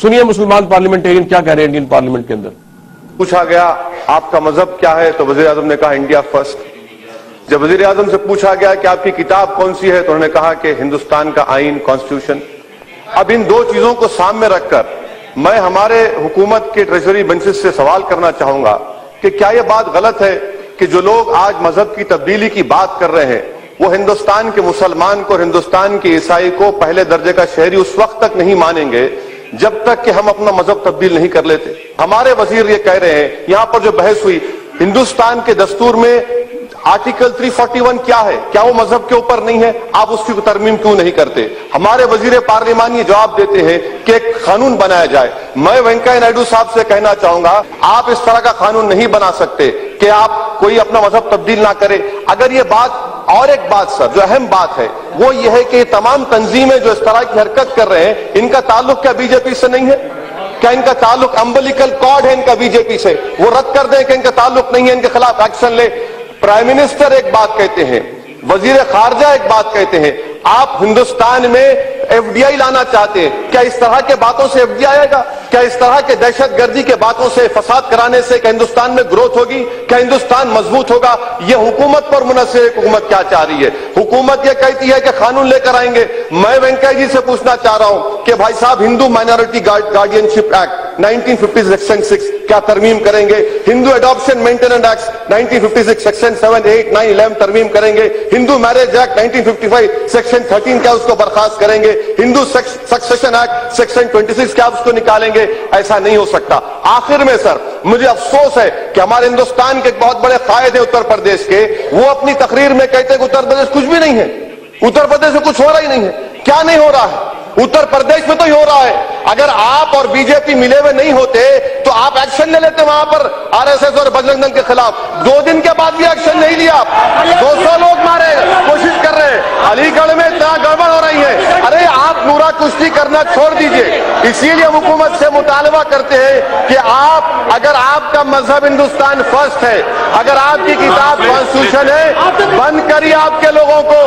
سنیے مسلمان پارلیمنٹیرین کیا کہہ رہے ہیں انڈین پارلیمنٹ کے اندر۔ پوچھا گیا آپ کا مذہب کیا ہے تو وزیر اعظم نے کہا انڈیا فرسٹ۔ جب وزیر اعظم سے پوچھا گیا کہ آپ کی کتاب کون سی ہے تو انہوں نے کہا کہ ہندوستان کا آئین کانسٹیٹیوشن۔ اب ان دو چیزوں کو سامنے رکھ کر میں ہمارے حکومت کے ٹریجری بینچز سے سوال کرنا چاہوں گا کہ کیا یہ بات غلط ہے کہ جو لوگ آج مذہب کی تبدیلی کی بات کر رہے ہیں وہ ہندوستان کے مسلمان کو اور ہندوستان کے عیسائی کو پہلے درجے کا شہری اس وقت تک نہیں مانیں گے جب تک کہ ہم اپنا مذہب تبدیل نہیں کر لیتے۔ ہمارے وزیر یہ کہہ رہے ہیں، یہاں پر جو بحث ہوئی ہندوستان کے دستور میں آرٹیکل 341 کیا ہے، کیا وہ مذہب کے اوپر نہیں ہے؟ آپ اس کی ترمیم کیوں نہیں کرتے؟ ہمارے وزیر پارلیمان یہ جواب دیتے ہیں کہ ایک قانون بنایا جائے۔ میں وینکیا نائیڈو صاحب سے کہنا چاہوں گا آپ اس طرح کا قانون نہیں بنا سکتے کہ آپ کوئی اپنا مذہب تبدیل نہ کرے۔ اگر یہ بات اور ایک بات سر جو اہم بات ہے وہ یہ ہے کہ یہ تمام تنظیمیں جو اس طرح کی حرکت کر رہے ہیں ان کا تعلق کیا بی جے پی سے نہیں ہے؟ کیا ان کا تعلق امبلیکل کارڈ ہے ان کا بی جے پی سے؟ وہ رد کر دیں کہ ان کا تعلق نہیں ہے، ان کے خلاف ایکشن لے۔ پرائم منسٹر ایک بات کہتے ہیں، وزیر خارجہ ایک بات کہتے ہیں، آپ ہندوستان میں ایف ڈی آئی لانا چاہتے ہیں، کیا اس طرح کے باتوں سے ایف ڈی آئی آئے گا؟ کیا اس طرح کے دہشت گردی کے باتوں سے، فساد کرانے سے کیا ہندوستان میں گروتھ ہوگی؟ کیا ہندوستان مضبوط ہوگا؟ یہ حکومت پر منحصر حکومت کیا چاہ رہی ہے؟ حکومت یہ کہتی ہے کہ قانون لے کر آئیں گے۔ میں وینکیا جی سے پوچھنا چاہ رہا ہوں کہ بھائی صاحب ہندو مائنورٹی گارڈینشپ ایکٹ 1956 سیکشن 6 کیا ترمیم کریں گے؟ ہندو ایڈاپشن مینٹیننس ایکٹ 1956 سیکشن 7, 8, 9, 11 ترمیم کریں گے؟ ہندو میرج ایکٹ 1955 سیکشن 13 کیا اس کو برخاست کریں گے؟ ہندو سکسیشن ایکٹ سیکشن 26 کیا اس کو نکالیں گے؟ ایسا نہیں ہو سکتا۔ آخر میں سر مجھے افسوس ہے کہ ہمارے ہندوستان کے ایک بہت بڑے قائد ہیں اتر پردیش کے، وہ اپنی تقریر میں کہتے ہیں کہ اتر پردیش کچھ بھی نہیں ہے، اتر پردیش میں کچھ ہو رہا ہی نہیں ہے۔ کیا نہیں ہو رہا ہے؟ اتر پردیش میں تو ہی ہو رہا ہے۔ اگر آپ اور بی جے پی ملے ہوئے نہیں ہوتے تو آپ ایکشن لے لیتے وہاں پر آر ایس ایس اور بجرنگ دل کے خلاف۔ 2 دن کے بعد بھی ایکشن نہیں لیا آپ۔ 200 لوگ مارے کوشش کر رہے ہیں، علی گڑھ میں اتنا گڑبڑ ہو رہی ہے۔ ارے آپ نورا کشتی کرنا چھوڑ دیجئے۔ اسی لیے حکومت سے مطالبہ کرتے ہیں کہ آپ اگر آپ کا مذہب ہندوستان فرسٹ ہے، اگر آپ کی کتاب کانسٹیٹیوشن ہے، بند کریے آپ کے لوگوں کو۔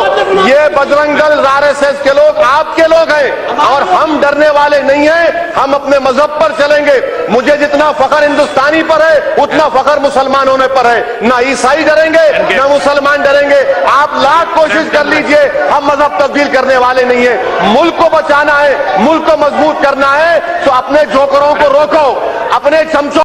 یہ بجرنگ دل آر ایس ایس کے لوگ آپ کے لوگ ہیں اور ہم ڈرنے والے نہیں ہیں، ہم اپنے مذہب پر چلیں گے۔ مجھے جتنا فخر ہندوستانی پر ہے اتنا فخر مسلمان ہونے پر ہے۔ نہ عیسائی ڈریں گے نہ مسلمان ڈریں گے۔ آپ لاکھ کوشش کر لیجئے، ہم مذہب تبدیل کرنے والے نہیں ہیں۔ ملک کو بچانا ہے، ملک کو مضبوط کرنا ہے تو اپنے جوکروں کو روکو، اپنے چمچوں